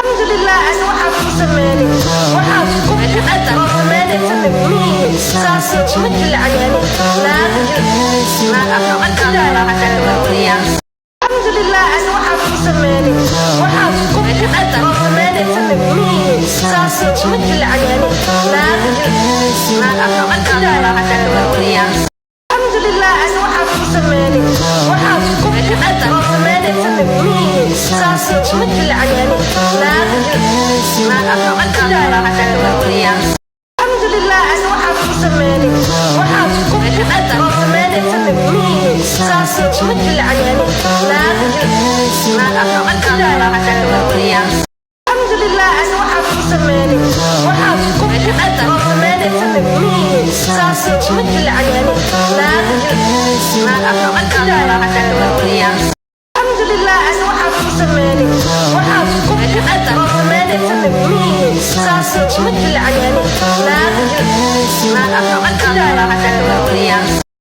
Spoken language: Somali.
Alhamdulillah, ano waxaad ku sameeyay waxaad ku xidhata sameeyay mid saas mid lacagani Alhamdulillah, ano waxaad ku sameeyay waxaad ku xidhata sameeyay mid saas mid lacagani Alhamdulillah, ano waxaad ku sameeyay waxaad ku xidhata sameeyay mid saas mid lacagani Alhamdulillah, ano waxaad ku sameeyay waxaad ku xidhata sameeyay mid saas mid lacagani Alhamdulillah, ano waxaad ku sameeyay waxaad ku xidhata sameeyay mid saas mid lacagani Alhamdulillah, ano waxaad ku sameeyay waxaad ku xidhata sameeyay mid saas mid lacagani